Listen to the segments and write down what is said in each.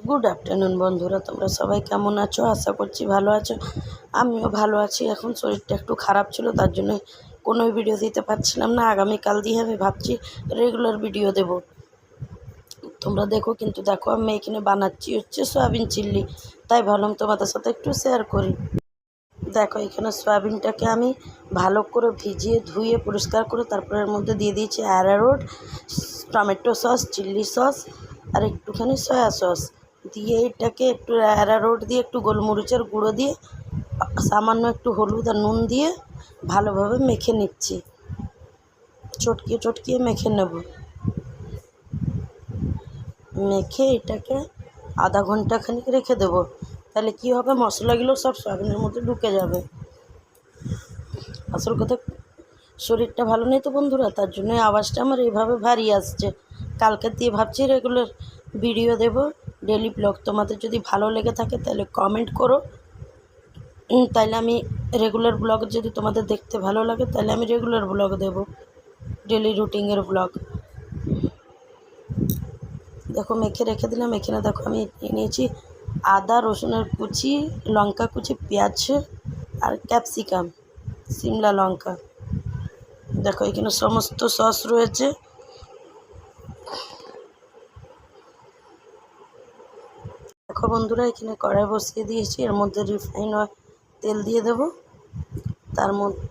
Good afternoon বন্ধুরা, তোমরা সবাই কেমন আছো? আশা করছি ভালো আছো। আমিও ভালো আছি। এখন শরীরটা একটু খারাপ ছিল, তার জন্য কোনো ভিডিও দিতে পারছিলাম না। আগামীকাল দিয়ে আমি ভাবছি রেগুলার ভিডিও দেব। তোমরা দেখো, কিন্তু দেখো আমি এখানে বানাচ্ছি হচ্ছে সয়াবিন চিল্লি, তাই ভাবলাম তোমাদের সাথে একটু শেয়ার করি। দেখো, এখানে সয়াবিনটাকে আমি ভালো করে ভিজিয়ে ধুয়ে পরিষ্কার করে তারপরে এর মধ্যে দিয়ে দিয়েছি অ্যারারুট, টমেটো সস, চিল্লি সস আর একটুখানি সয়া সস দিয়ে এটাকে একটু অ্যারারুট দিয়ে একটু গোলমরিচের গুঁড়ো দিয়ে সামান্য একটু হলুদ আর নুন দিয়ে ভালোভাবে মেখে নিচ্ছি। চটকিয়ে চটকিয়ে মেখে নেব। মেখে এটাকে আধা ঘন্টা খানিক রেখে দেবো। তাহলে কী হবে, মশলাগুলো সব সয়াবিনের মধ্যে ঢুকে যাবে। আসল কথা, শরীরটা ভালো নেই তো বন্ধুরা, তার জন্য আওয়াজটা আমার এইভাবে ভারী আসছে। কালকে দিয়ে ভাবছি রেগুলার ভিডিও দেব, ডেলি ব্লগ। তোমাদের যদি ভালো লেগে থাকে তাহলে কমেন্ট করো। তাহলে আমি রেগুলার ব্লগ, যদি তোমাদের দেখতে ভালো লাগে তাহলে আমি রেগুলার ব্লগ দেব, ডেলি রুটিনের ব্লগ। দেখো মেখে রেখে দিলাম। এখানে দেখো আমি নিয়েছি আদা রসুনের কুচি, লঙ্কা কুচি, পেঁয়াজ আর ক্যাপসিকাম, সিমলা লঙ্কা। দেখো এখানে সমস্ত সস রয়েছে। দেখো বন্ধুরা, এখানে কড়াই বসিয়ে দিয়েছি, এর মধ্যে রিফাইন তেল দিয়ে দেব। তার মধ্যে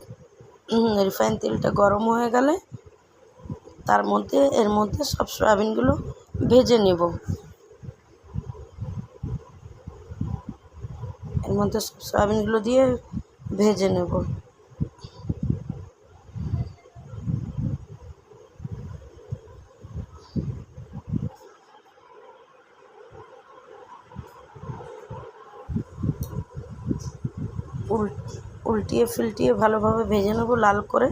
রিফাইন তেলটা গরম হয়ে গেলে এর মধ্যে সব সয়াবিনগুলো ভেজে নেব। এর মধ্যে সব সয়াবিনগুলো দিয়ে ভেজে নেব। উল্টিয়ে ফিল্টিয়ে ভালোভাবে ভেজে নেব, লাল করে,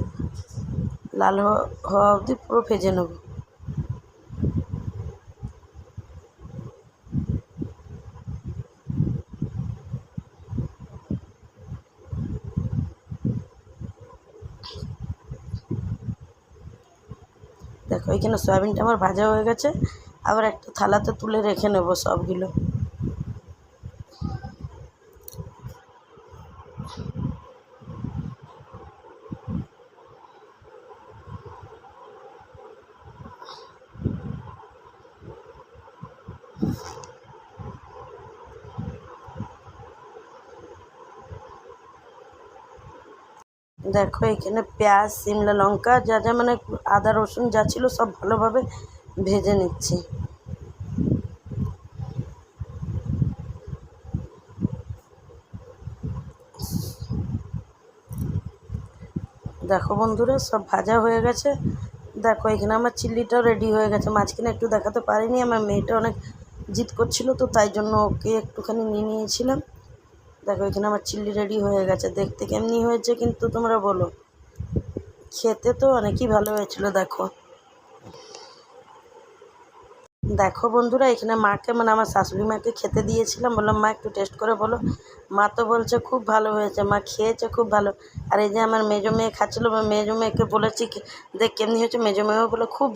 লাল হওয়া অবধি পুরো ভেজে নেব। দেখো এখানে সয়াবিনটা আমার ভাজা হয়ে গেছে। আবার একটা থালাতে তুলে রেখে নেব সবগুলো। দেখো এখানে পেঁয়াজ, সিমলা লঙ্কা, যা যা মানে আদা রসুন যা ছিল সব ভালোভাবে ভেজে নিচ্ছি। দেখো বন্ধুরা, সব ভাজা হয়ে গেছে। দেখো এখানে আমার চিল্লিটাও রেডি হয়ে গেছে। মাঝখানে একটু দেখাতে পারিনি, আমার মেয়েটা অনেক জিদ করছিল, তো তাই জন্য ওকে একটুখানি নিয়ে নিয়েছিলাম। দেখো এখানে আমার চিল্লি রেডি হয়ে গেছে। দেখতে কেমনি হয়েছে কিন্তু তোমরা বলো। খেতে তো অনেকই ভালো হয়েছিল। দেখো দেখো বন্ধুরা, এখানে মাকে মানে আমার শাশুড়ি মাকে খেতে দিয়েছিলাম। বললাম মা একটু টেস্ট করে বলো। মা তো বলছে খুব ভালো হয়েছে, মা খেয়েছে খুব ভালো। আর এই যে আমার মেজো মেয়ে খাচ্ছিলো, মেজো মেয়েকে বলেছি দেখ কেমনি হয়েছে, মেজো মেয়েও বলে খুব